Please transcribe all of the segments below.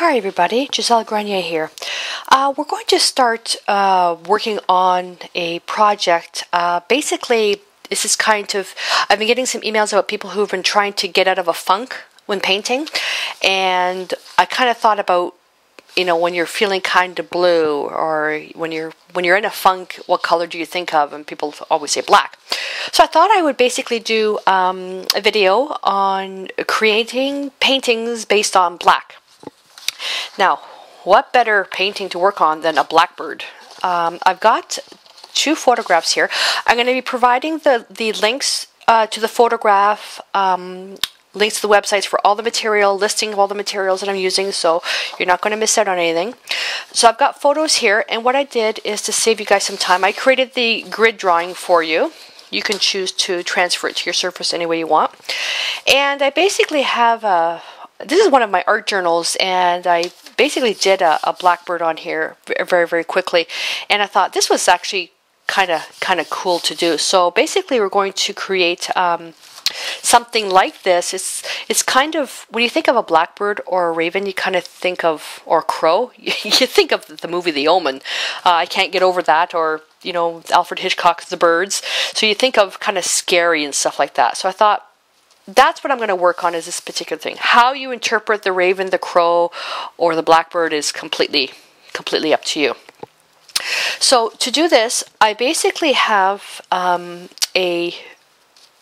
Hi everybody, Giselle Grenier here. We're going to start working on a project. Basically, this is I've been getting some emails about people who've been trying to get out of a funk when painting, and I kind of thought about, when you're feeling kind of blue, or when you're in a funk, what color do you think of? And people always say black. So I thought I would basically do a video on creating paintings based on black. Now, what better painting to work on than a Blackbird? I've got two photographs here. I'm going to be providing the links to the photograph, links to the websites for all the material, listing of all the materials that I'm using, so you're not going to miss out on anything. So I've got photos here, and what I did is, to save you guys some time, I created the grid drawing for you. You can choose to transfer it to your surface any way you want. And I basically have this is one of my art journals, and I basically did a Blackbird on here very, very quickly. And I thought this was actually kind of cool to do. So basically, we're going to create something like this. It's kind of, when you think of a blackbird or a raven, you kind of think of, or a crow, you think of the movie The Omen. I can't get over that, or Alfred Hitchcock's The Birds. So you think of kind of scary and stuff like that. So I thought, that's what I'm going to work on, is this particular thing. How you interpret the raven, the crow, or the blackbird is completely up to you. So to do this, I basically have a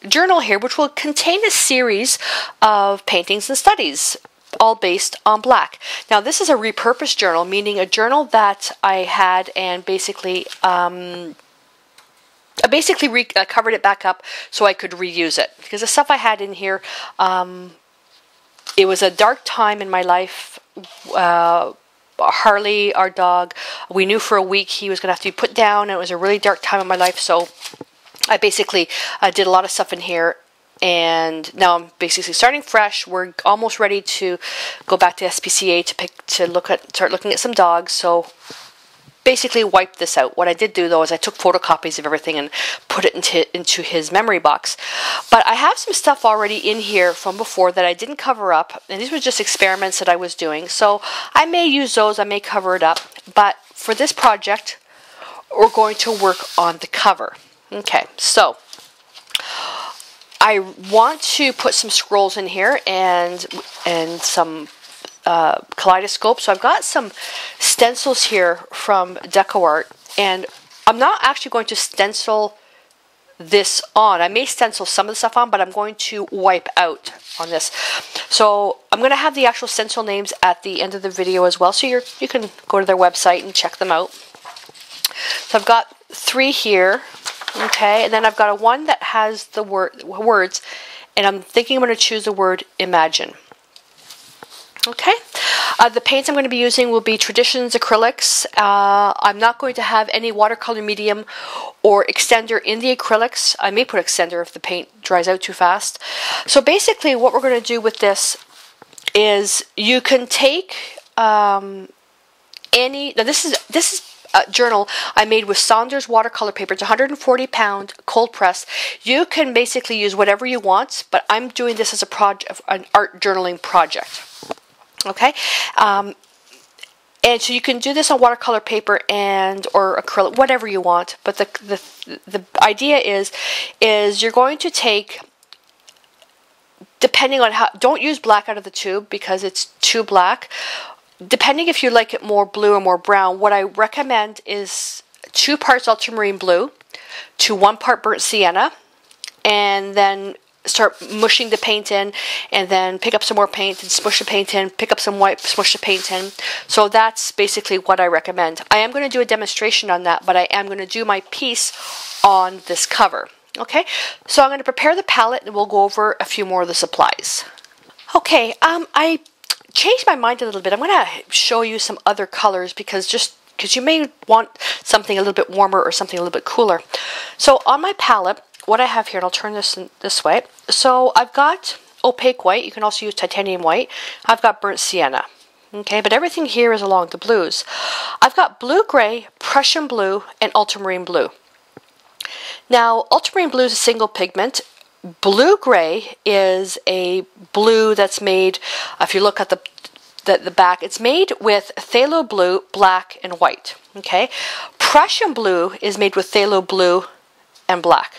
journal here which will contain a series of paintings and studies, all based on black. Now, this is a repurposed journal, meaning a journal that I had and basically I basically covered it back up so I could reuse it, because the stuff I had in here, it was a dark time in my life. Harley, our dog, we knew for a week he was going to have to be put down, and it was a really dark time in my life, so I basically did a lot of stuff in here, and now I'm basically starting fresh. We're almost ready to go back to SPCA to start looking at some dogs, so basically wipe this out. What I did do, though, is I took photocopies of everything and put it into his memory box. But I have some stuff already in here from before that I didn't cover up, and these were just experiments that I was doing. So I may use those, I may cover it up, but for this project, we're going to work on the cover. Okay, so I want to put some scrolls in here and some kaleidoscope. So I've got some stencils here from DecoArt, and I'm not actually going to stencil this on. I may stencil some of the stuff on, but I'm going to wipe out on this. So I'm going to have the actual stencil names at the end of the video as well, so you can go to their website and check them out. So I've got 3 here, okay, and then I've got one that has the words, and I'm thinking I'm going to choose the word imagine. Okay, the paints I'm going to be using will be Traditions acrylics. I'm not going to have any watercolor medium or extender in the acrylics. I may put extender if the paint dries out too fast. So basically what we're going to do with this is, you can take now this is a journal I made with Saunders watercolor paper. It's 140 pound cold press. You can basically use whatever you want, but I'm doing this as an art journaling project. Okay, and so you can do this on watercolor paper or acrylic, whatever you want. But the idea is you're going to take, depending on don't use black out of the tube because it's too black. Depending if you like it more blue or more brown, what I recommend is 2 parts ultramarine blue to 1 part burnt sienna, and then start mushing the paint in, and then pick up some more paint and smush the paint in, pick up some white, smush the paint in. So that's basically what I recommend. I am going to do a demonstration on that, but I am going to do my piece on this cover. Okay, so I'm going to prepare the palette, and we'll go over a few more of the supplies. Okay, I changed my mind a little bit. I'm going to show you some other colors because you may want something a little bit warmer or something a little bit cooler. So on my palette, what I have here, and I'll turn this way. So I've got opaque white. You can also use titanium white. I've got burnt sienna. Okay, but everything here is along the blues. I've got blue-gray, Prussian blue, and ultramarine blue. Now, ultramarine blue is a single pigment. Blue-gray is a blue that's made, if you look at the the back. It's made with phthalo blue, black, and white. Okay, Prussian blue is made with phthalo blue and black.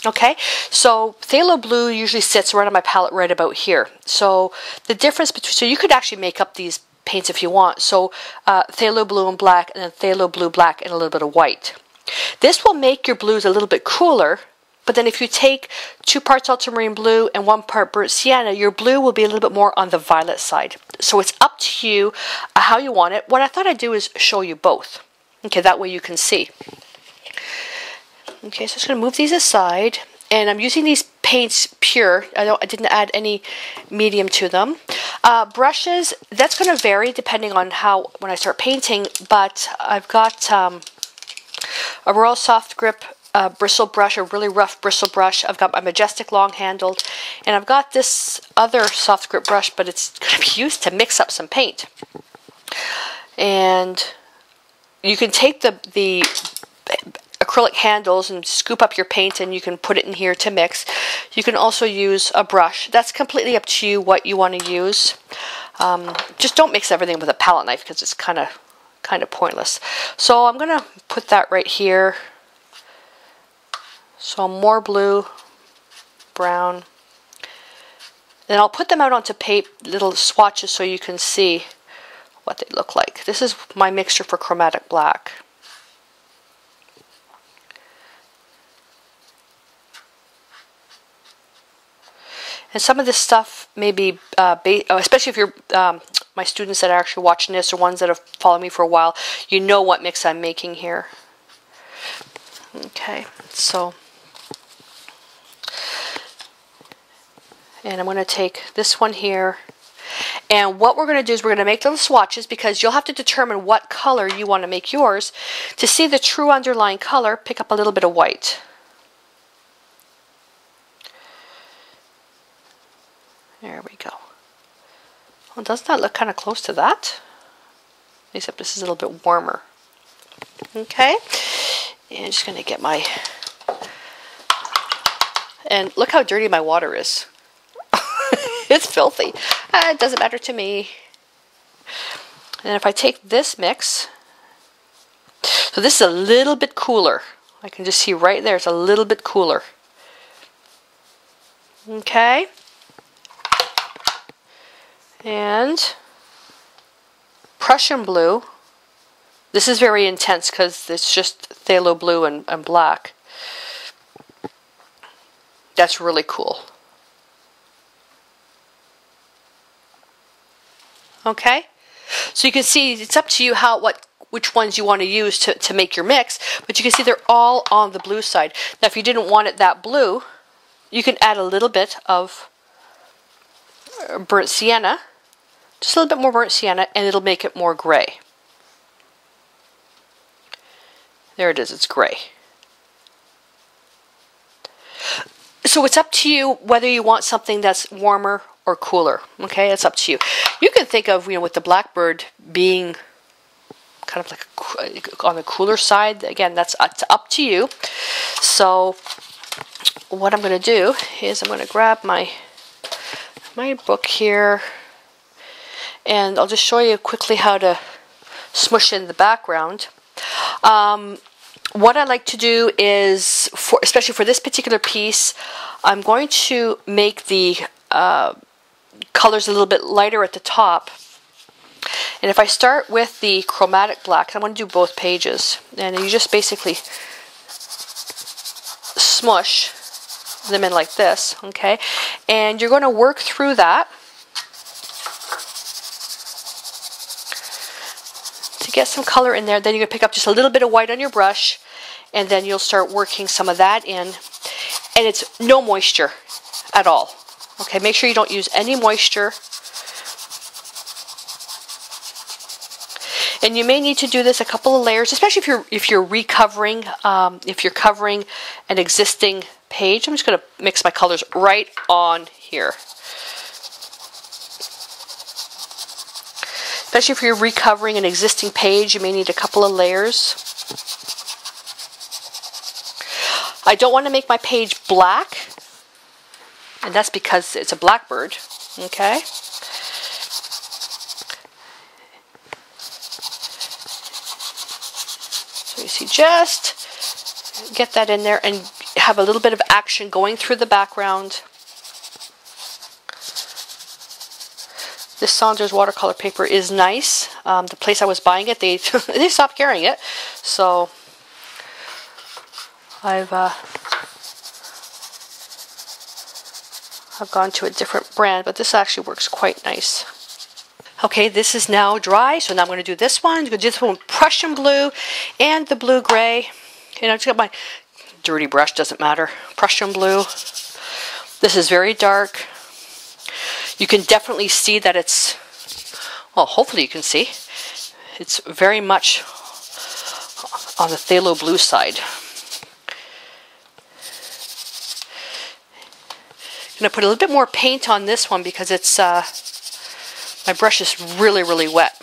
Okay, so phthalo blue usually sits right on my palette right about here. So the difference between, so you could actually make up these paints if you want. So phthalo blue and black, and then phthalo blue, black, and a little bit of white. This will make your blues a little bit cooler. But then if you take 2 parts ultramarine blue and 1 part burnt sienna, your blue will be a little bit more on the violet side. So it's up to you how you want it. What I thought I'd do is show you both. Okay, that way you can see. Okay, so I'm just going to move these aside. And I'm using these paints pure. I didn't add any medium to them. Brushes, that's going to vary depending on when I start painting. But I've got a Royal Soft Grip bristle brush, a really rough bristle brush. I've got my Majestic long handled, and I've got this other soft grip brush, but it's going to be used to mix up some paint. And you can take the acrylic handles and scoop up your paint, and you can put it in here to mix. You can also use a brush. That's completely up to you what you want to use. Just don't mix everything with a palette knife because it's kind of pointless. So I'm going to put that right here. So more blue, brown. Then I'll put them out onto little swatches so you can see what they look like. This is my mixture for chromatic black. And some of this stuff may be, especially if you're my students that are actually watching this or ones that have followed me for a while, you know what mix I'm making here. Okay, so... And I'm going to take this one here. And what we're going to do is we're going to make little swatches, because you'll have to determine what color you want to make yours. To see the true underlying color, pick up a little bit of white. There we go. Well, doesn't that look kind of close to that? Except this is a little bit warmer. Okay. And I'm just going to get my... And look how dirty my water is. It's filthy. It doesn't matter to me. And if I take this mix, so this is a little bit cooler. I can just see right there, it's a little bit cooler. Okay. And Prussian blue. This is very intense because it's just phthalo blue and black. That's really cool. Okay, so you can see it's up to you which ones you want to use to make your mix, but you can see they're all on the blue side. Now if you didn't want it that blue, you can add a little bit of burnt sienna, just a little bit more burnt sienna, and it'll make it more gray. There it is, it's gray. So it's up to you whether you want something that's warmer or cooler. Okay, it's up to you. You can think of, with the Blackbird being kind of like on the cooler side. Again, that's up to you. So what I'm going to do is I'm going to grab my book here, and I'll just show you quickly how to smush in the background. What I like to do is, especially for this particular piece, I'm going to make the colors a little bit lighter at the top. And if I start with the chromatic black, I'm going to do both pages, and you just basically smush them in like this, okay? And you're going to work through that to get some color in there. Then you're going to pick up just a little bit of white on your brush, and then you'll start working some of that in. And it's no moisture at all. Okay, make sure you don't use any moisture. And you may need to do this a couple of layers, especially if you're recovering, if you're covering an existing page. I'm just going to mix my colors right on here. Especially if you're recovering an existing page, you may need a couple of layers. I don't want to make my page black, and that's because it's a Blackbird, okay? just get that in there and have a little bit of action going through the background. This Saunders watercolor paper is nice. The place I was buying it, they they stopped carrying it, so I've gone to a different brand, but this actually works quite nice. Okay, this is now dry, so now I'm going to do this one. I'm going to do this one with Prussian blue and the blue gray. And I've just got my dirty brush, doesn't matter. Prussian blue. This is very dark. You can definitely see that it's, well, hopefully you can see, it's very much on the phthalo blue side. I'm going to put a little bit more paint on this one because it's, my brush is really, really wet.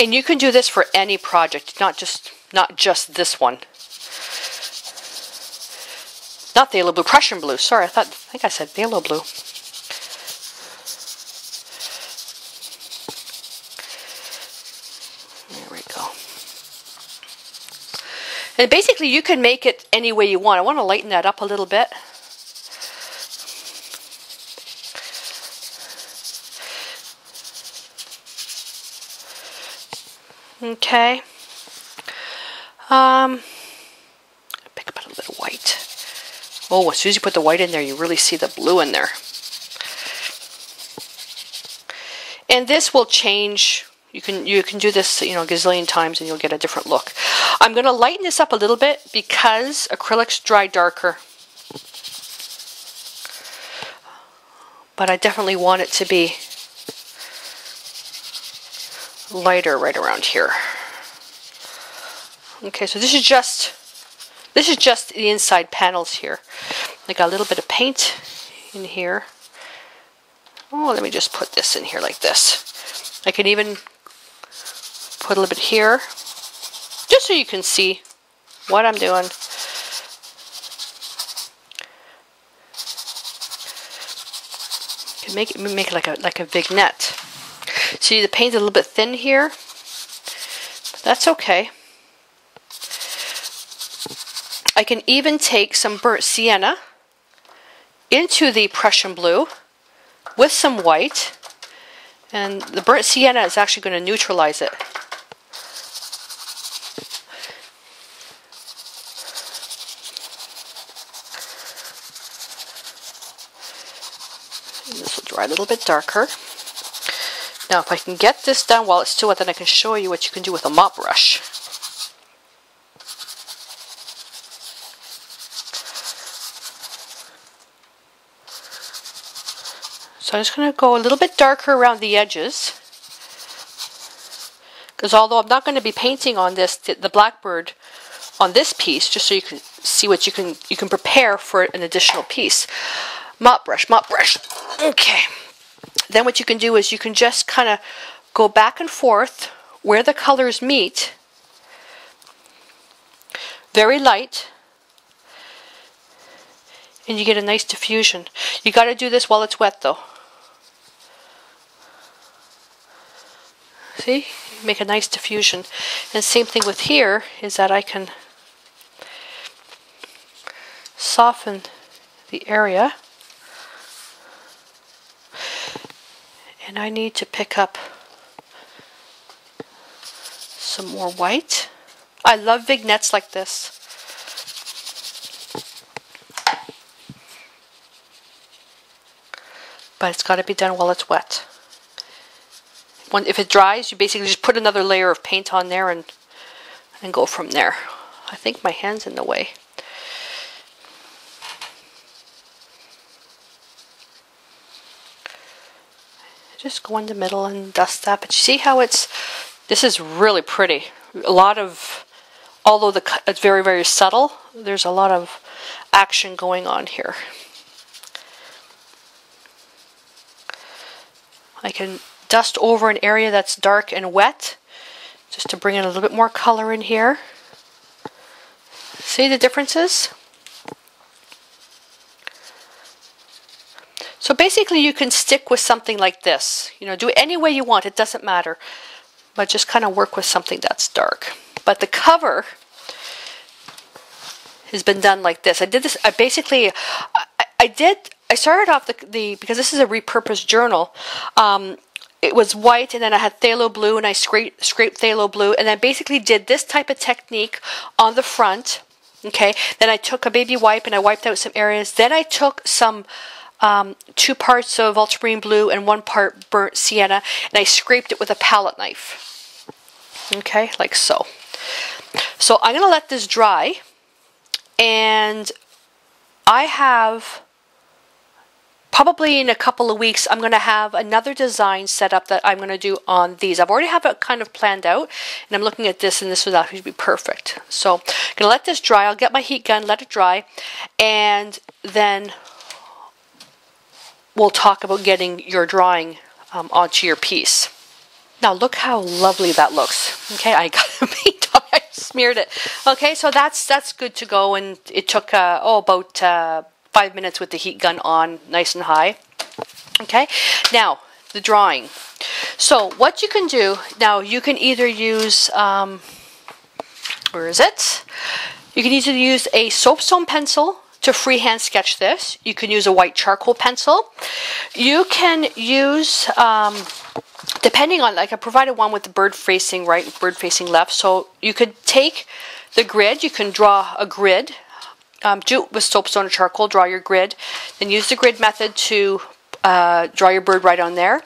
And you can do this for any project, not just this one. Not phthalo blue, Prussian blue. Sorry, I think I said phthalo blue. There we go. And basically you can make it any way you want. I want to lighten that up a little bit. Okay. Pick up a little bit of white. Oh, as soon as you put the white in there, you really see the blue in there. And this will change. You can do this, you know, a gazillion times and you'll get a different look. I'm going to lighten this up a little bit because acrylics dry darker. But I definitely want it to be lighter right around here. Okay, so this is just the inside panels here. I got a little bit of paint in here. Oh, let me just put this in here like this. I can even put a little bit here, just so you can see what I'm doing. You can make it like a vignette. See, the paint's a little bit thin here, but that's okay. I can even take some burnt sienna into the Prussian blue with some white, and the burnt sienna is actually going to neutralize it. And this will dry a little bit darker. Now if I can get this done while it's still wet, then I can show you what you can do with a mop brush. So I'm just going to go a little bit darker around the edges, because although I'm not going to be painting on this, the Blackbird on this piece, just so you can see what you can prepare for an additional piece. Mop brush, mop brush. Okay. Then what you can do is you can just kind of go back and forth where the colors meet. Very light. And you get a nice diffusion. You got to do this while it's wet though. See? Make a nice diffusion. And same thing with here, is that I can soften the area. And I need to pick up some more white. I love vignettes like this. But it's got to be done while it's wet. If it dries, you basically just put another layer of paint on there and go from there. I think my hand's in the way. Just go in the middle and dust that. But you see how this is really pretty. A lot of, although it's very, very subtle, there's a lot of action going on here. I can dust over an area that's dark and wet, just to bring in a little bit more color in here. See the differences? So basically you can stick with something like this. You know, do it any way you want, it doesn't matter. But just kind of work with something that's dark. But the cover has been done like this. I did this, I started off because this is a repurposed journal. It was white, and then I had phthalo blue, and I scraped phthalo blue, and I basically did this type of technique on the front. Okay, then I took a baby wipe and I wiped out some areas. Then I took some 2 parts of ultramarine blue and 1 part burnt sienna, and I scraped it with a palette knife. Okay, like so. So I'm going to let this dry, and I have, probably in a couple of weeks, I'm going to have another design set up that I'm going to do on these. I've already have it kind of planned out, and I'm looking at this, and this would actually be perfect. So I'm going to let this dry. I'll get my heat gun, let it dry, and then we'll talk about getting your drawing onto your piece. Now look how lovely that looks. Okay, I got a paint on. I smeared it. Okay, so that's good to go, and it took about 5 minutes with the heat gun on nice and high. Okay, now the drawing. So what you can do now, you can either use where is it? You can either use a soapstone pencil to freehand sketch this. You can use a white charcoal pencil. You can use depending on, like I provided one with the bird facing right, bird facing left. So you could take the grid. You can draw a grid. Do it with soapstone or charcoal, draw your grid, then use the grid method to draw your bird right on there.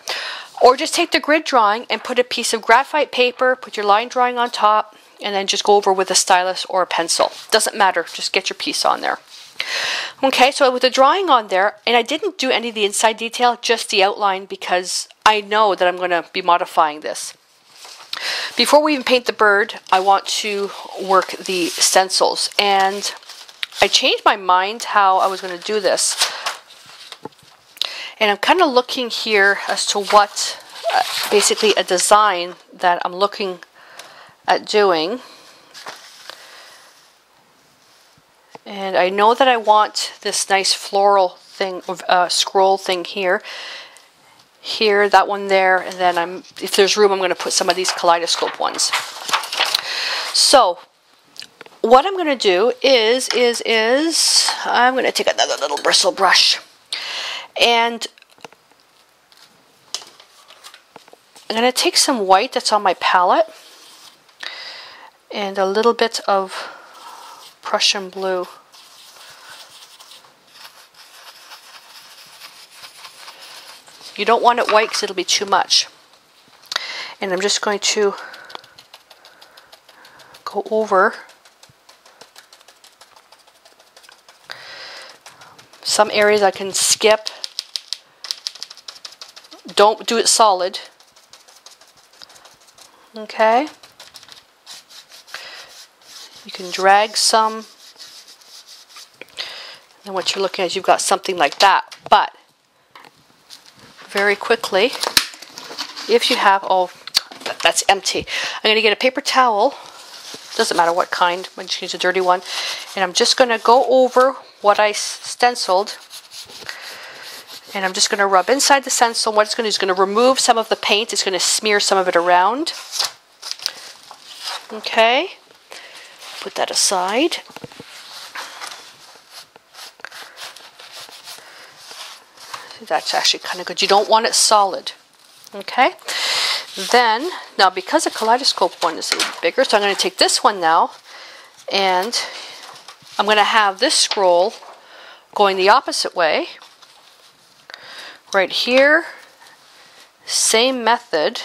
Or just take the grid drawing and put a piece of graphite paper, put your line drawing on top, and then just go over with a stylus or a pencil. Doesn't matter, just get your piece on there. Okay, so with the drawing on there, and I didn't do any of the inside detail, just the outline, because I know that I'm going to be modifying this. Before we even paint the bird, I want to work the stencils, and I changed my mind how I was going to do this. And I'm kind of looking here as to what, basically a design that I'm looking at doing. And I know that I want this nice floral thing, scroll thing here. Here, that one there, and then if there's room, I'm going to put some of these kaleidoscope ones. So, what I'm going to do is I'm going to take another little bristle brush, and I'm going to take some white that's on my palette and a little bit of Prussian blue. You don't want it white because it'll be too much. And I'm just going to go over some areas I can skip. Don't do it solid. Okay. You can drag some. And what you're looking at is you've got something like that. But very quickly, if you have, oh, that's empty. I'm going to get a paper towel. Doesn't matter what kind. I'm just use a dirty one. And I'm just going to go over what I stenciled. And I'm just going to rub inside the stencil. What it's going to do is going to remove some of the paint. It's going to smear some of it around. Okay. Put that aside. That's actually kind of good. You don't want it solid. Okay. Then, now because the kaleidoscope one is a little bigger, so I'm going to take this one now, and I'm going to have this scroll going the opposite way. Right here, same method.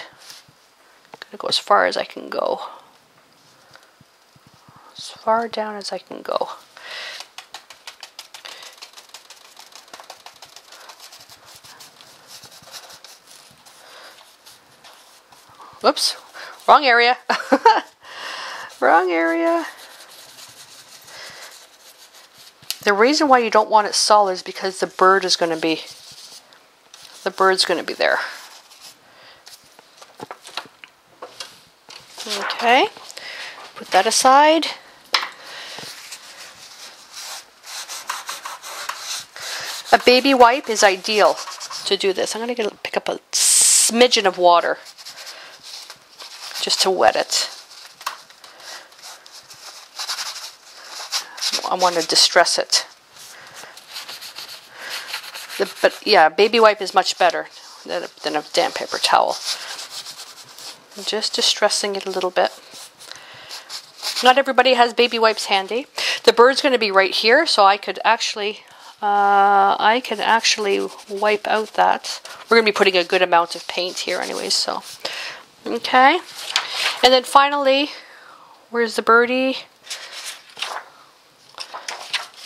I'm going to go as far as I can go. As far down as I can go. Whoops, wrong area. Wrong area. The reason why you don't want it solid is because the bird's going to be there. Okay, put that aside. A baby wipe is ideal to do this. I'm going to pick up a smidgen of water just to wet it. I want to distress it. But yeah, baby wipe is much better than a damp paper towel. I'm just distressing it a little bit. Not everybody has baby wipes handy. The bird's going to be right here, so I could actually wipe out that. We're going to be putting a good amount of paint here anyways, so. Okay. And then finally, where's the birdie?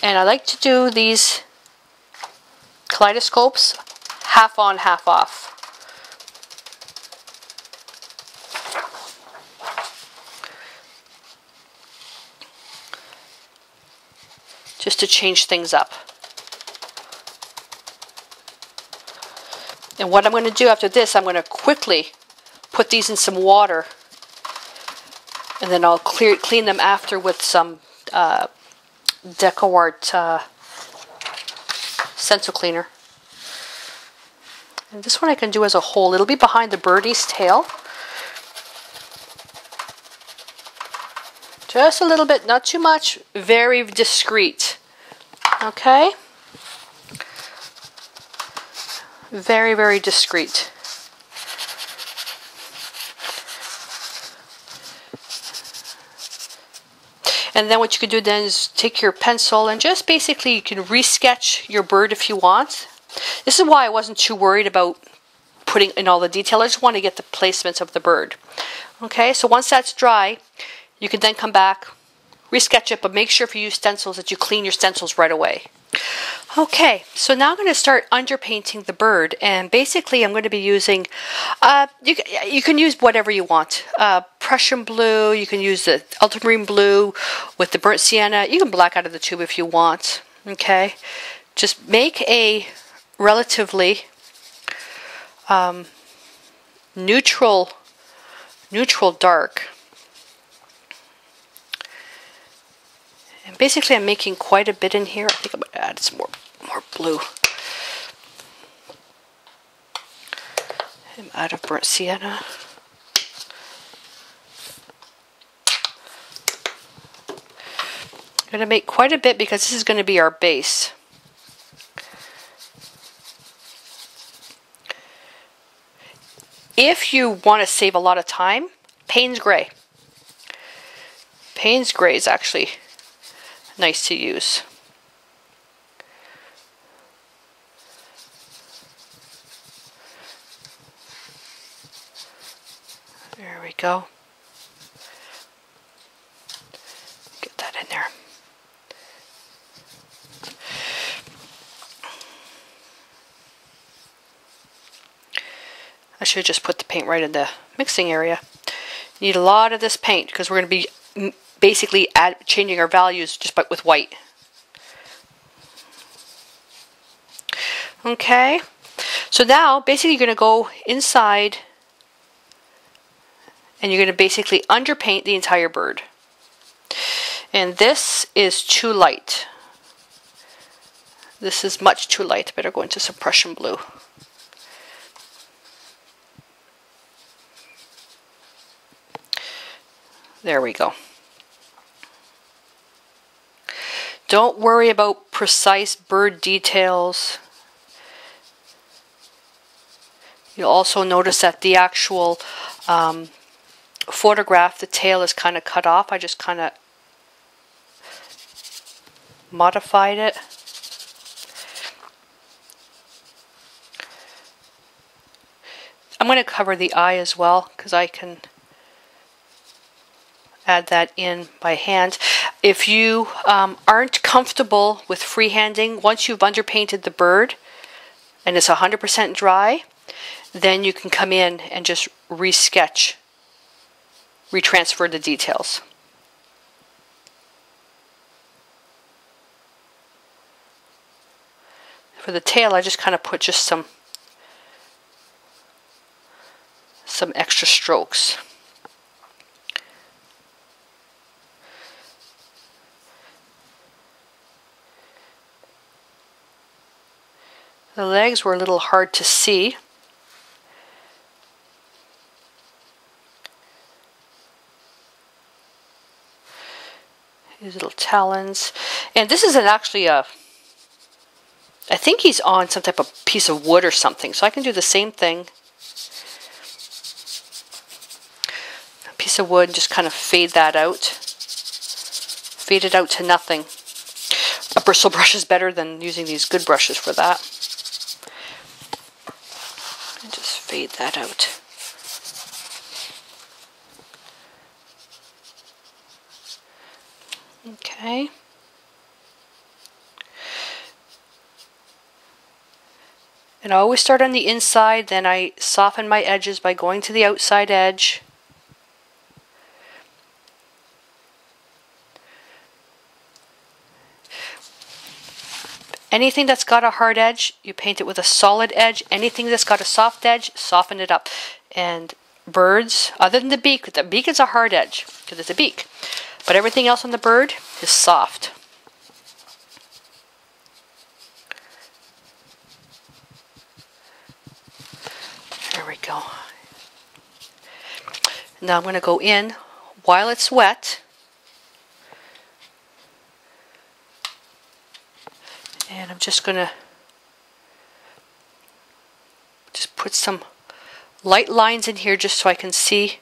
And I like to do these kaleidoscopes half on, half off. Just to change things up. And what I'm going to do after this, I'm going to quickly put these in some water, and then I'll clean them after with some DecoArt stencil cleaner. And this one I can do as a whole. It'll be behind the birdie's tail. Just a little bit, not too much, very discreet. Okay? Very, very discreet. And then what you can do then is take your pencil and just basically you can resketch your bird if you want. This is why I wasn't too worried about putting in all the detail. I just want to get the placements of the bird. Okay, so once that's dry, you can then come back, resketch it, but make sure if you use stencils that you clean your stencils right away. Okay, so now I'm going to start underpainting the bird, and basically I'm going to be using, you can use whatever you want. Prussian blue, you can use the ultramarine blue with the burnt sienna. You can black out of the tube if you want. Okay, just make a relatively neutral dark. And basically I'm making quite a bit in here. I think I'm going to add some more blue. I'm out of burnt sienna. I'm going to make quite a bit because this is going to be our base. If you want to save a lot of time, Payne's Gray. Payne's Gray is actually nice to use. There we go. Get that in there. I should have just put the paint right in the mixing area. You need a lot of this paint because we're going to be basically changing our values just with white. Okay, so now basically you're going to go inside and you're going to basically underpaint the entire bird. And this is too light. This is much too light. Better go into some Prussian blue. There we go. Don't worry about precise bird details. You'll also notice that the actual photograph, the tail is kind of cut off. I just kind of modified it. I'm going to cover the eye as well because I can add that in by hand. If you aren't comfortable with freehanding, once you've underpainted the bird and it's 100% dry, then you can come in and just resketch, retransfer the details. For the tail, I just kind of put just some extra strokes. The legs were a little hard to see. His little talons. And this isn't actually a... I think he's on some type of piece of wood or something. So I can do the same thing. A piece of wood, just kind of fade that out. Fade it out to nothing. A bristle brush is better than using these good brushes for that. And just fade that out. Okay. And I always start on the inside, then I soften my edges by going to the outside edge. Anything that's got a hard edge, you paint it with a solid edge. Anything that's got a soft edge, soften it up. And birds, other than the beak is a hard edge because it's a beak. But everything else on the bird is soft. There we go. Now I'm going to go in while it's wet. And I'm just going to just put some light lines in here just so I can see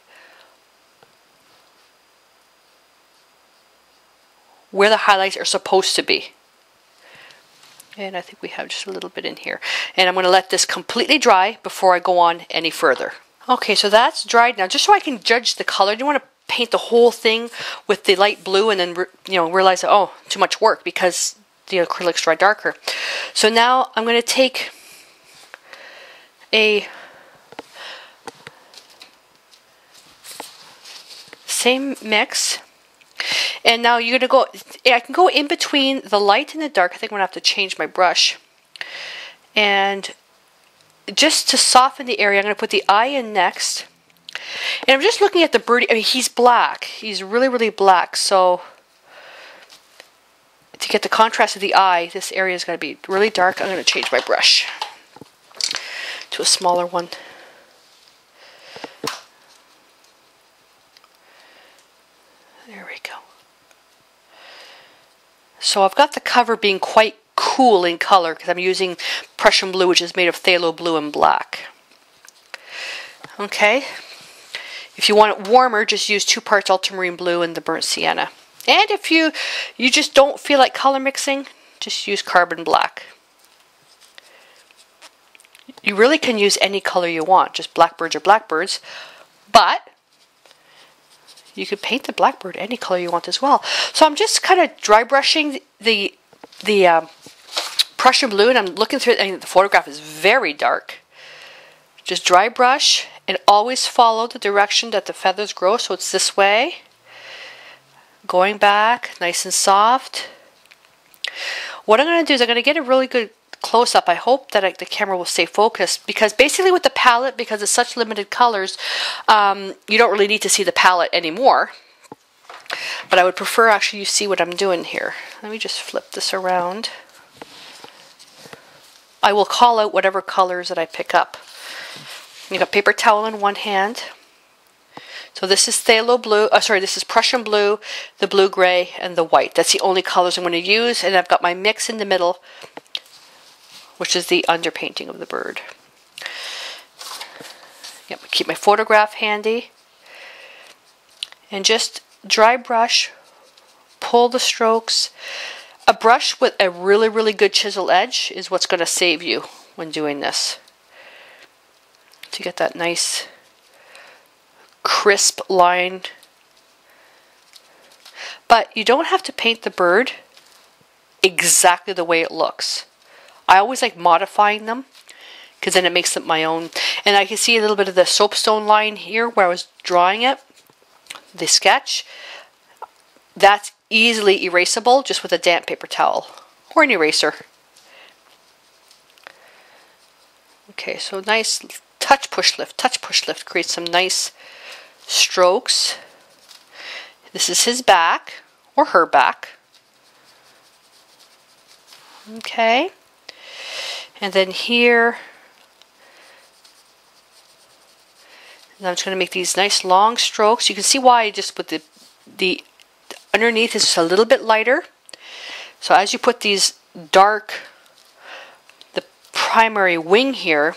where the highlights are supposed to be. And I think we have just a little bit in here. And I'm going to let this completely dry before I go on any further. Okay, so that's dried now. Just so I can judge the color. I don't want to paint the whole thing with the light blue and then realize that, oh, too much work because the acrylics dry darker. So now I'm going to take a same mix. And now you're going to go, I can go in between the light and the dark. I think I'm going to have to change my brush. And just to soften the area, I'm going to put the eye in next. And I'm just looking at the birdie. I mean, he's black. He's really, really black. So to get the contrast of the eye, this area is going to be really dark. I'm going to change my brush to a smaller one. There we go. So I've got the cover being quite cool in color because I'm using Prussian blue, which is made of phthalo blue and black. Okay. If you want it warmer, just use 2 parts ultramarine blue and the burnt sienna. And if you just don't feel like color mixing, just use carbon black. You really can use any color you want, just blackbirds or blackbirds, but you could paint the blackbird any color you want as well. So I'm just kind of dry brushing the Prussian blue, and I'm looking through it, and the photograph is very dark. Just dry brush, and always follow the direction that the feathers grow, so it's this way. Going back, nice and soft. What I'm going to do is I'm going to get a really good close-up. I hope that the camera will stay focused, because basically with the palette, because it's such limited colors, you don't really need to see the palette anymore. But I would prefer actually you see what I'm doing here. Let me just flip this around. I will call out whatever colors that I pick up. You got paper towel in one hand. So this is phthalo blue, this is Prussian blue, the blue gray, and the white. That's the only colors I'm going to use, and I've got my mix in the middle, which is the underpainting of the bird. Yep, keep my photograph handy. And just dry brush, pull the strokes. A brush with a really, really good chisel edge is what's going to save you when doing this. To get that nice crisp line. But you don't have to paint the bird exactly the way it looks. I always like modifying them because then it makes it my own. And I can see a little bit of the soapstone line here where I was drawing it, the sketch. That's easily erasable just with a damp paper towel or an eraser. Okay, so nice touch push lift creates some nice strokes. This is his back or her back. Okay. And then here, and I'm just going to make these nice long strokes. You can see why I just put the underneath is just a little bit lighter. So as you put these dark, the primary wing here,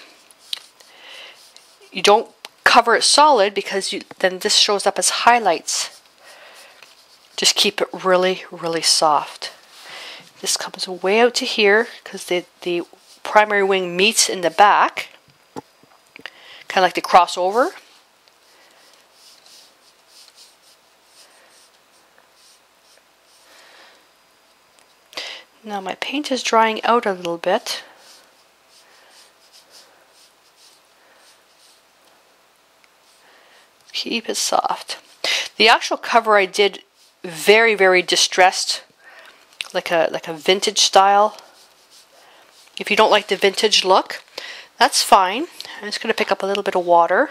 you don't cover it solid because then this shows up as highlights. Just keep it really, really soft. This comes way out to here because the primary wing meets in the back, kind of like the crossover. Now my paint is drying out a little bit. Keep it soft. The actual cover I did very, very distressed, like a vintage style. If you don't like the vintage look, that's fine. I'm just going to pick up a little bit of water.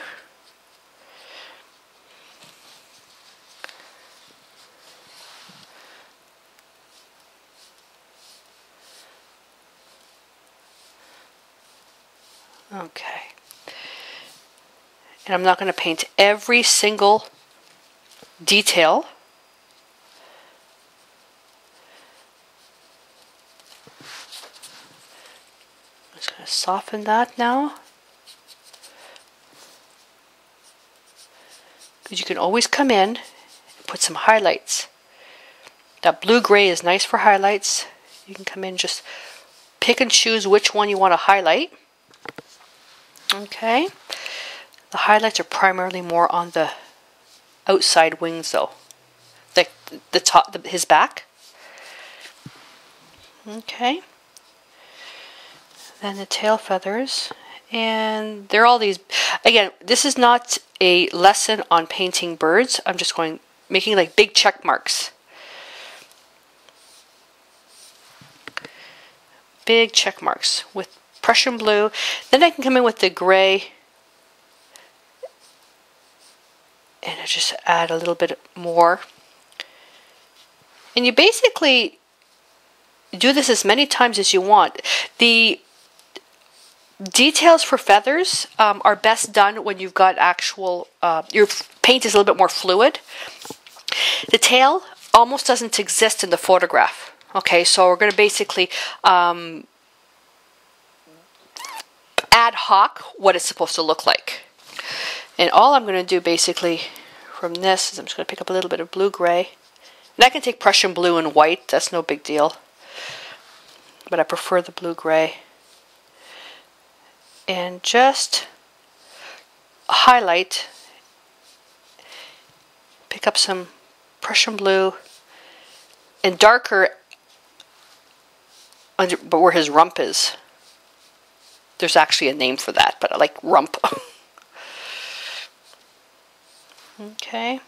Okay. And I'm not going to paint every single detail. I'm just going to soften that now. Because you can always come in and put some highlights. That blue-gray is nice for highlights. You can come in and just pick and choose which one you want to highlight. Okay. The highlights are primarily more on the outside wings though. Like the top, his back. Okay. Then the tail feathers. And they're all these, again, this is not a lesson on painting birds. I'm just making like big check marks. Big check marks with Prussian blue. Then I can come in with the gray and I just add a little bit more. And you basically do this as many times as you want. The details for feathers are best done when you've got actual, your paint is a little bit more fluid. The tail almost doesn't exist in the photograph. Okay, so we're going to basically ad hoc what it's supposed to look like. And all I'm going to do basically from this is I'm just going to pick up a little bit of blue-gray. And I can take Prussian blue and white, that's no big deal. But I prefer the blue-gray. And just highlight, pick up some Prussian blue, and darker but where his rump is. There's actually a name for that, but I like rump. Okay.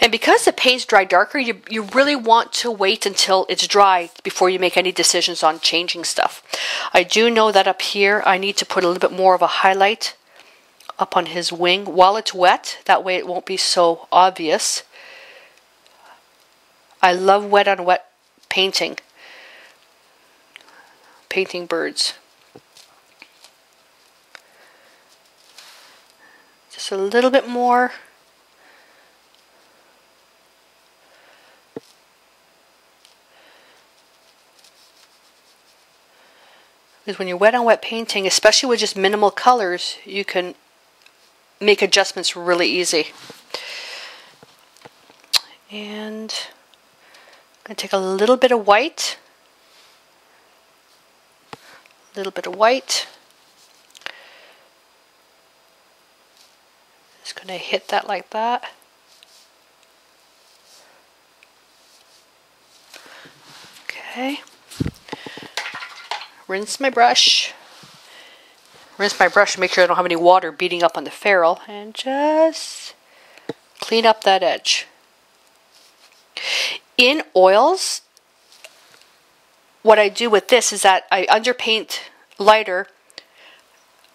And because the paint's dry darker, you really want to wait until it's dry before you make any decisions on changing stuff. I do know that up here I need to put a little bit more of a highlight up on his wing while it's wet. That way it won't be so obvious. I love wet on wet painting. Painting birds. Just a little bit more. Because when you're wet on wet painting, especially with just minimal colors, you can make adjustments really easy. And I'm going to take a little bit of white. A little bit of white. Just going to hit that like that. Okay. Rinse my brush. Rinse my brush and make sure I don't have any water beating up on the ferrule. And just clean up that edge. In oils, what I do with this is that I underpaint lighter,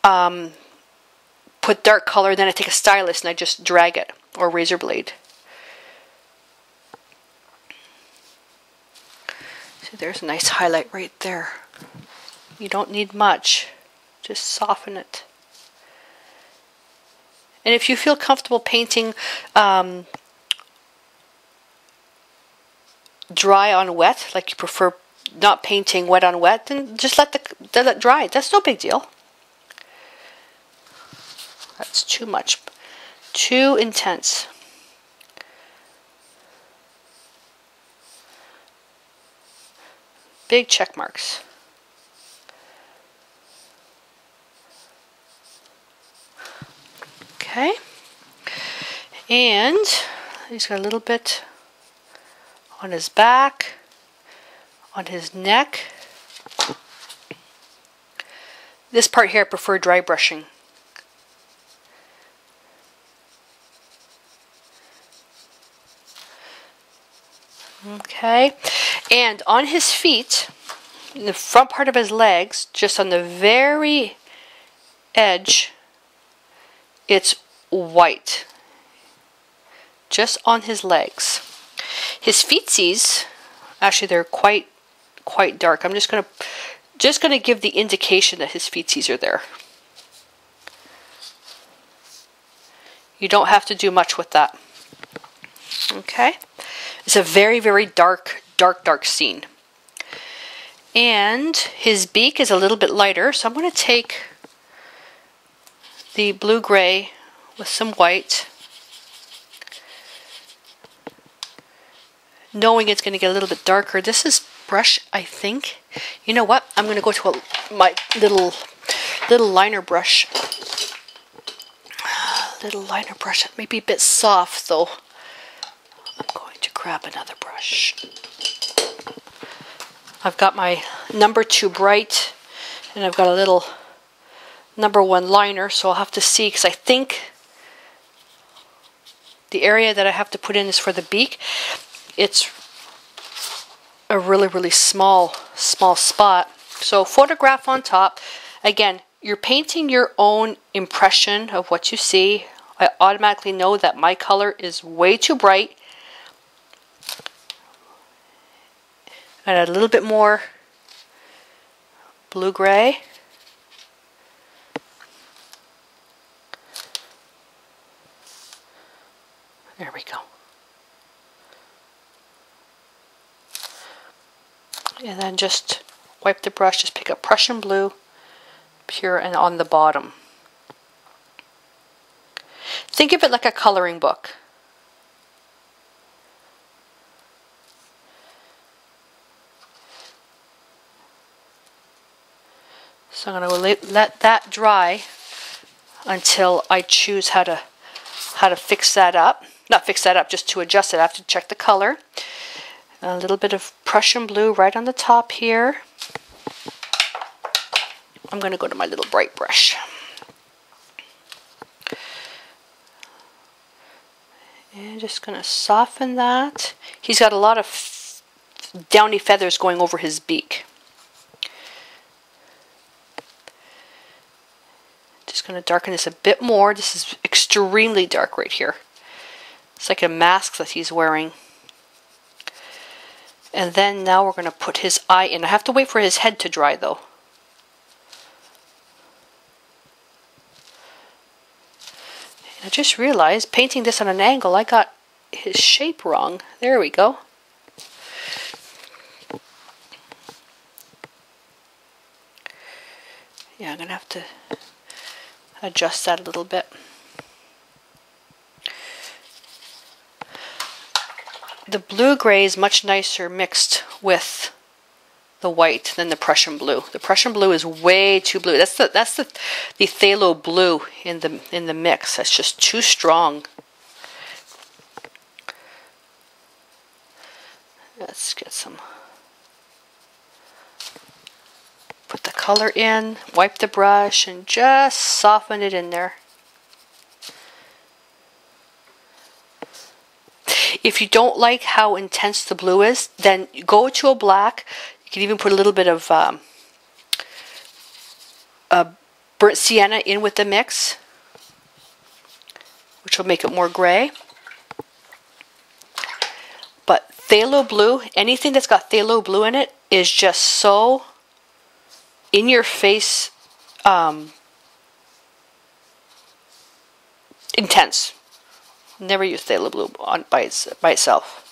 put dark color, then I take a stylus and I just drag it, or razor blade. So There's a nice highlight right there. You don't need much. Just soften it. And if you feel comfortable painting dry on wet, like you prefer not painting wet on wet, then just let it dry. That's no big deal. That's too much. Too intense. Big check marks. Okay. And he's got a little bit on his back, on his neck. This part here I prefer dry brushing. Okay, and on his feet, in the front part of his legs, just on the very edge, it's white. Just on his legs. His feetsies, actually they're quite dark. I'm just gonna give the indication that his feetsies are there. You don't have to do much with that. Okay. It's a very, very dark scene. And his beak is a little bit lighter, so I'm going to take the blue-gray with some white, knowing it's going to get a little bit darker. This is brush, I think. You know what? I'm going to go to my little liner brush. Little liner brush. It may be a bit soft, though. I'm going to grab another brush. I've got my number 2 bright, and I've got a little number 1 liner, so I'll have to see, because I think the area that I have to put in is for the beak. It's a really, really small spot. So photograph on top. Again, you're painting your own impression of what you see. I automatically know that my color is way too bright. Add a little bit more blue-gray. There we go. And then just wipe the brush, just pick up Prussian blue, pure, and on the bottom. Think of it like a coloring book. So I'm going to let that dry until I choose how to fix that up. Not fix that up, just to adjust it. I have to check the color. A little bit of Prussian blue right on the top here. I'm going to go to my little bright brush. And just going to soften that. He's got a lot of downy feathers going over his beak. Just going to darken this a bit more. This is extremely dark right here. It's like a mask that he's wearing. And then now we're going to put his eye in. I have to wait for his head to dry though. And I just realized, painting this on an angle, I got his shape wrong. There we go. Yeah, I'm going to have to adjust that a little bit. The blue-gray is much nicer mixed with the white than the Prussian blue. The Prussian blue is way too blue. That's the phthalo blue in the mix. That's just too strong. Let's get some. Put the color in, wipe the brush, and just soften it in there. If you don't like how intense the blue is, then go to a black. You can even put a little bit of burnt sienna in with the mix, which will make it more gray. But phthalo blue, anything that's got phthalo blue in it is just so in your face, intense. Never use phthalo blue by itself.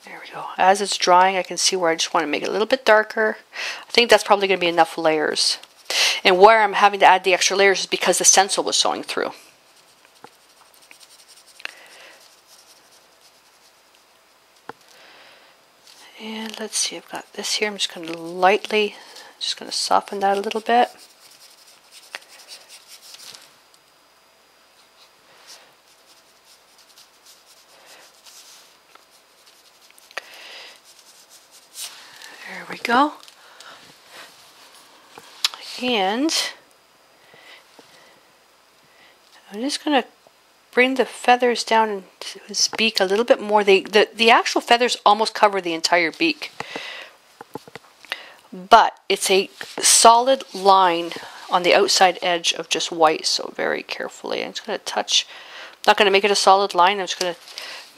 There we go. As it's drying, I can see where I just want to make it a little bit darker. I think that's probably going to be enough layers. And where I'm having to add the extra layers is because the stencil was showing through. And let's see, I've got this here. I'm just going to soften that a little bit. There we go. And I'm just going to bring the feathers down into his beak a little bit more. The actual feathers almost cover the entire beak. But it's a solid line on the outside edge of just white, so very carefully. I'm just going to touch. I'm not going to make it a solid line. I'm just going to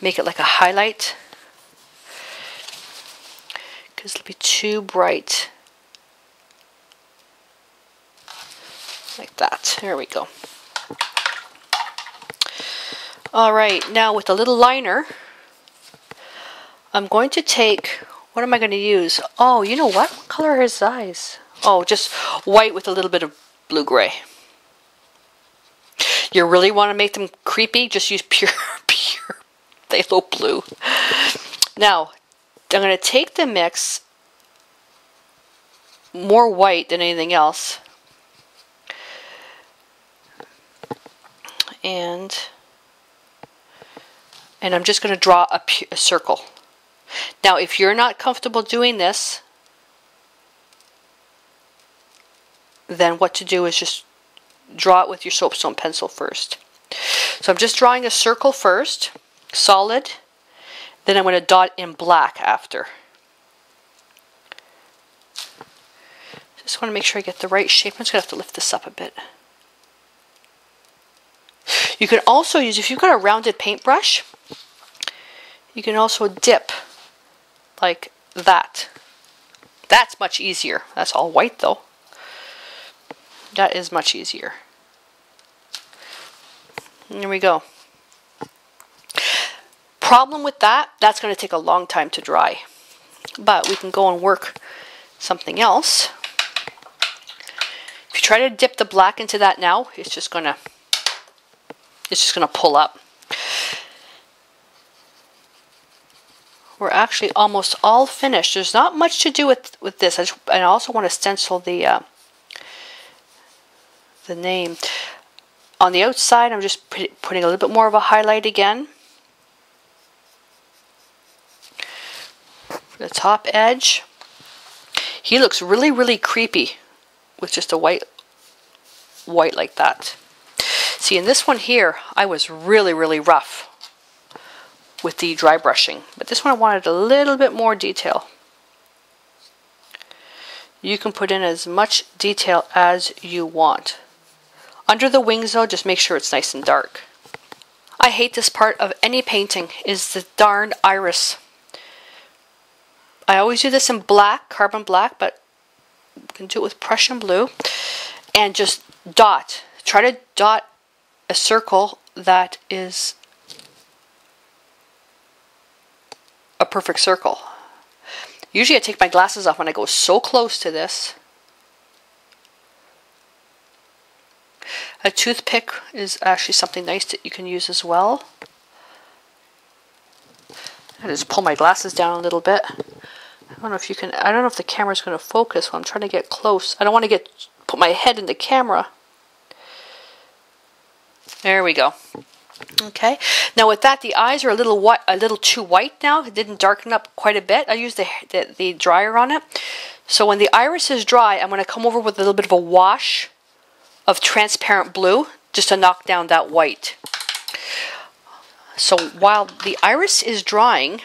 make it like a highlight, because it'll be too bright. Like that. There we go. Alright, now with a little liner, I'm going to take, what am I going to use? Oh, you know what? What color are his eyes? Oh, just white with a little bit of blue-gray. You really want to make them creepy? Just use pure phthalo blue. Now, I'm going to take the mix, more white than anything else, and I'm just going to draw a circle. Now, if you're not comfortable doing this, then what to do is just draw it with your soapstone pencil first. So I'm just drawing a circle first, solid, then I'm going to dot in black after. Just want to make sure I get the right shape. I'm just going to have to lift this up a bit. You can also use, if you've got a rounded paintbrush, you can also dip like that. That's much easier. That's all white though. That is much easier. There we go. Problem with that, that's going to take a long time to dry. But we can go and work something else. If you try to dip the black into that now, it's just going to pull up. We're actually almost all finished. There's not much to do with this. I also want to stencil the name. On the outside, I'm just putting a little bit more of a highlight again. For the top edge. He looks really, really creepy with just a white like that. See, in this one here, I was really, really rough with the dry brushing. But this one I wanted a little bit more detail. You can put in as much detail as you want. Under the wings though, just make sure it's nice and dark. I hate this part of any painting, is the darn iris. I always do this in black, carbon black, but you can do it with Prussian blue. And just dot. Try to dot a circle that is a perfect circle. Usually I take my glasses off when I go so close to this. A toothpick is actually something nice that you can use as well. I just pull my glasses down a little bit. I don't know if you can, I don't know if the camera's going to focus when I'm trying to get close. I don't want to put my head in the camera. There we go. Okay. Now with that, the eyes are a little too white now. It didn't darken up quite a bit. I used the dryer on it. So when the iris is dry, I'm going to come over with a little bit of a wash of transparent blue just to knock down that white. So while the iris is drying,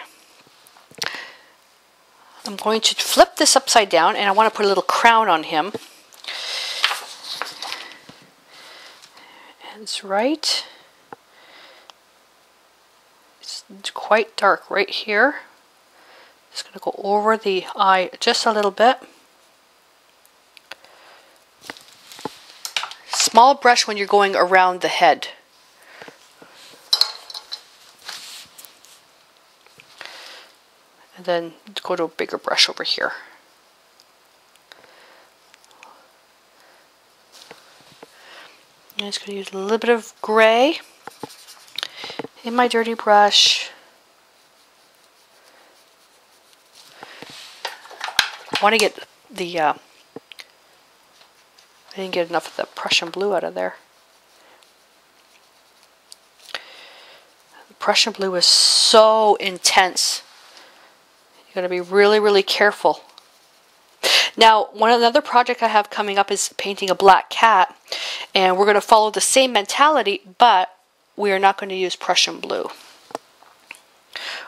I'm going to flip this upside down, and I want to put a little crown on him. And it's right. It's quite dark right here. Just going to go over the eye just a little bit. Small brush when you're going around the head. And then go to a bigger brush over here. I'm just going to use a little bit of gray in my dirty brush. I want to get the, I didn't get enough of the Prussian blue out of there. The Prussian blue is so intense. You got to be really, really careful. Now, another project I have coming up is painting a black cat, and we're going to follow the same mentality, but we are not going to use Prussian blue.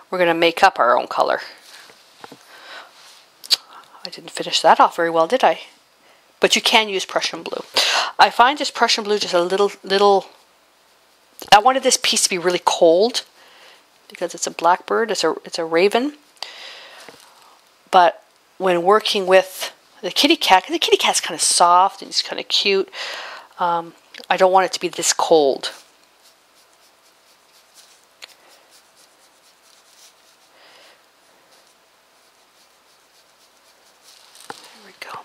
We're going to make up our own color. I didn't finish that off very well, did I? But you can use Prussian blue. I find this Prussian blue just a little. I wanted this piece to be really cold because it's a blackbird. It's a raven. But when working with the kitty cat, because the kitty cat's kind of soft and it's kind of cute, I don't want it to be this cold. There we go.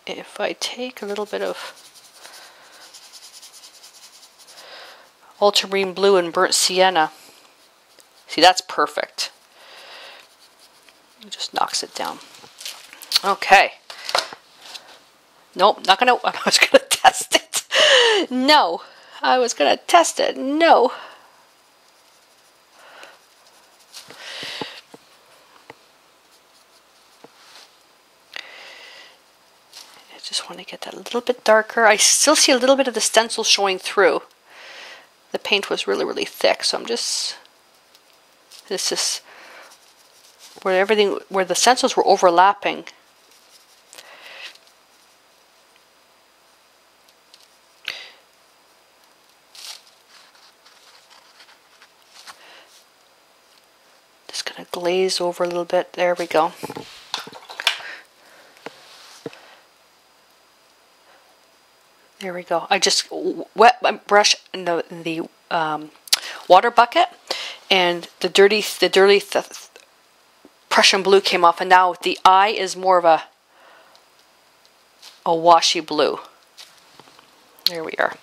If I take a little bit of ultramarine blue and burnt sienna, see, that's perfect. It just knocks it down. Okay. Nope, not gonna. I was gonna test it. No, I was gonna test it. No. I just want to get that a little bit darker. I still see a little bit of the stencil showing through. The paint was really, really thick, so I'm just. This is where the stencils were overlapping. Just gonna glaze over a little bit. There we go. There we go. I just wet my brush in the water bucket, and the dirty Prussian blue came off, and now the eye is more of a washy blue. There we are.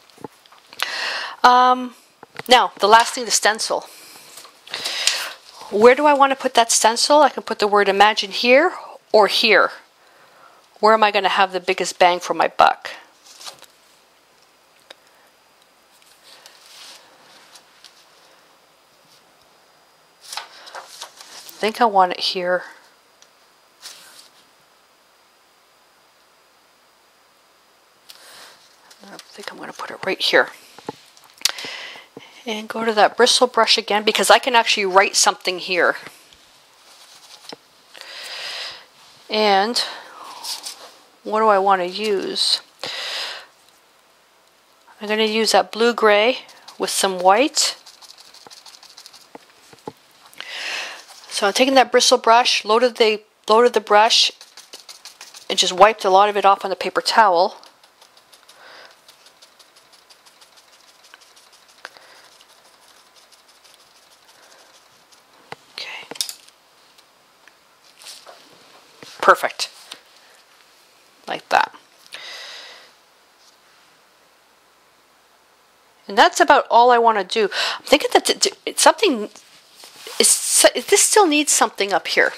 Now, the last thing, the stencil. Where do I want to put that stencil? I can put the word imagine here or here. Where am I going to have the biggest bang for my buck? I think I want it here. I think I'm going to put it right here. And go to that bristle brush again, because I can actually write something here. And what do I want to use? I'm going to use that blue-gray with some white. So I'm taking that bristle brush, loaded the brush, and just wiped a lot of it off on the paper towel. Okay. Perfect. Like that. And that's about all I want to do. I'm thinking that it's something. This still needs something up here.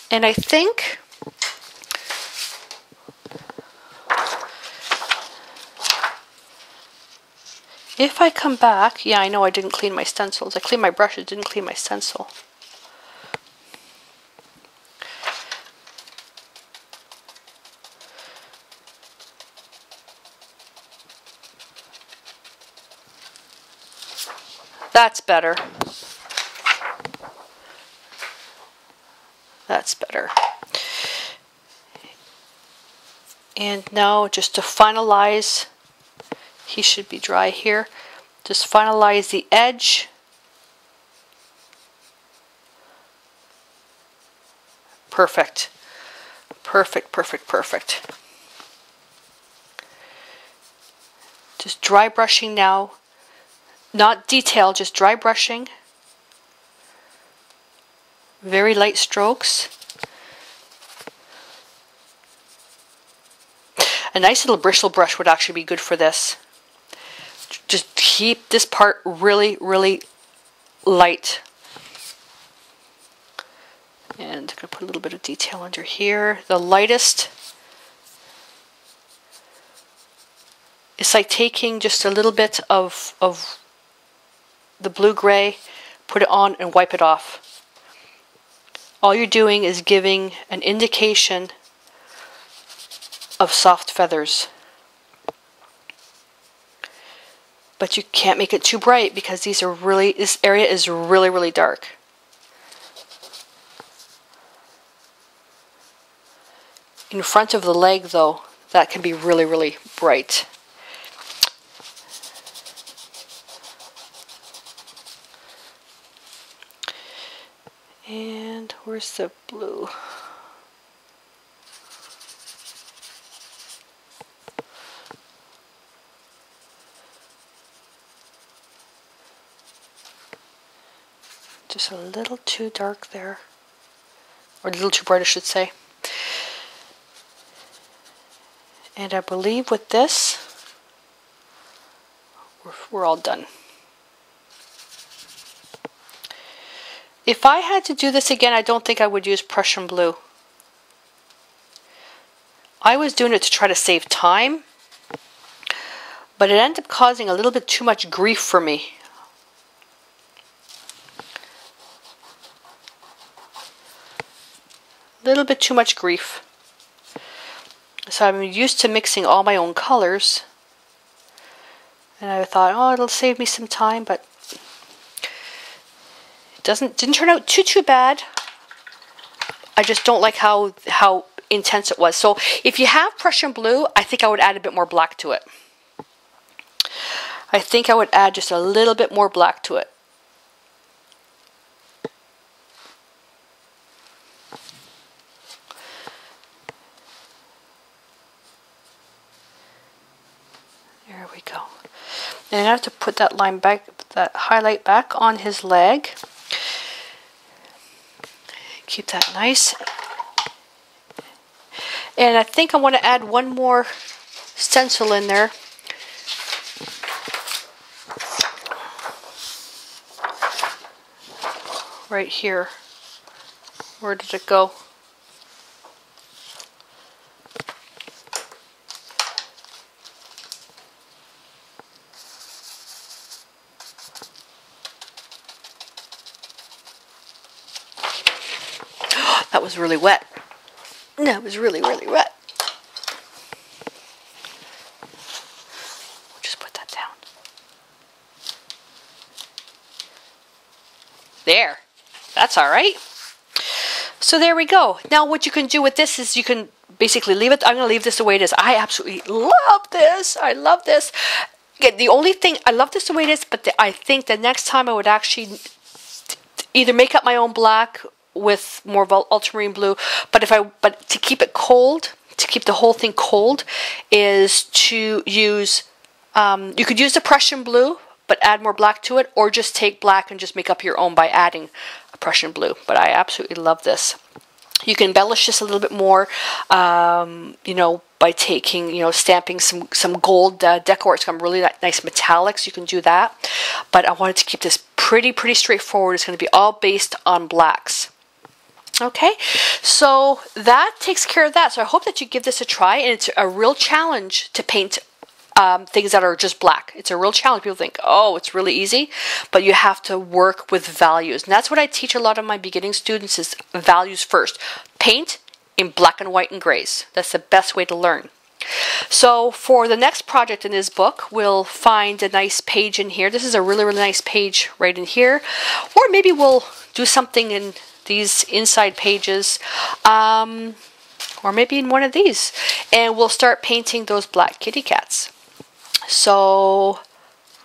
And I think if I come back, yeah, I know I didn't clean my stencils. I cleaned my brushes, didn't clean my stencil. That's better. That's better. And now just to finalize, he should be dry here. Just finalize the edge. Perfect. Perfect, perfect, perfect. Just dry brushing now. Not detail, just dry brushing. Very light strokes. A nice little bristle brush would actually be good for this. Just keep this part really, really light. And I'm going to put a little bit of detail under here. The lightest. It's like taking just a little bit of the blue-gray, put it on and wipe it off. All you're doing is giving an indication of soft feathers. But you can't make it too bright because this area is really, really dark. In front of the leg though, that can be really, really bright. And where's the blue? Just a little too dark there. Or a little too bright, I should say. And I believe with this, we're all done. If I had to do this again, I don't think I would use Prussian blue. I was doing it to try to save time, but it ended up causing a little bit too much grief for me. A little bit too much grief. So I'm used to mixing all my own colors, and I thought, oh, it'll save me some time, but it didn't turn out too bad. I just don't like how intense it was. So if you have Prussian blue, I think I would add a bit more black to it. I think I would add just a little bit more black to it. There we go. And I have to put that line back, that highlight back on his leg. Keep that nice. And I think I want to add one more stencil in there. Right here. Where did it go? That was really wet. That was really, really wet. We'll just put that down. There. That's all right. So there we go. Now what you can do with this is you can basically leave it. I'm going to leave this the way it is. I absolutely love this. I love this. Again, the only thing, I love this the way it is, but I think the next time I would actually either make up my own black with more ultramarine blue, but to keep it cold, to keep the whole thing cold, is to use you could use the Prussian blue but add more black to it, or just take black and just make up your own by adding a Prussian blue. But I absolutely love this. You can embellish this a little bit more, you know, by taking, you know, stamping some gold decor. It's got really nice metallics. You can do that. But I wanted to keep this pretty straightforward. It's going to be all based on blacks. Okay, so that takes care of that. So I hope that you give this a try, and it's a real challenge to paint things that are just black. It's a real challenge. People think, oh, it's really easy, but you have to work with values. And that's what I teach a lot of my beginning students, is values first. Paint in black and white and grays. That's the best way to learn. So for the next project in this book, we'll find a nice page in here. This is a really nice page right in here. Or maybe we'll do something in these inside pages, or maybe in one of these, and we'll start painting those black kitty cats. So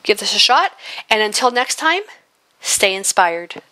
give this a shot, and until next time, stay inspired.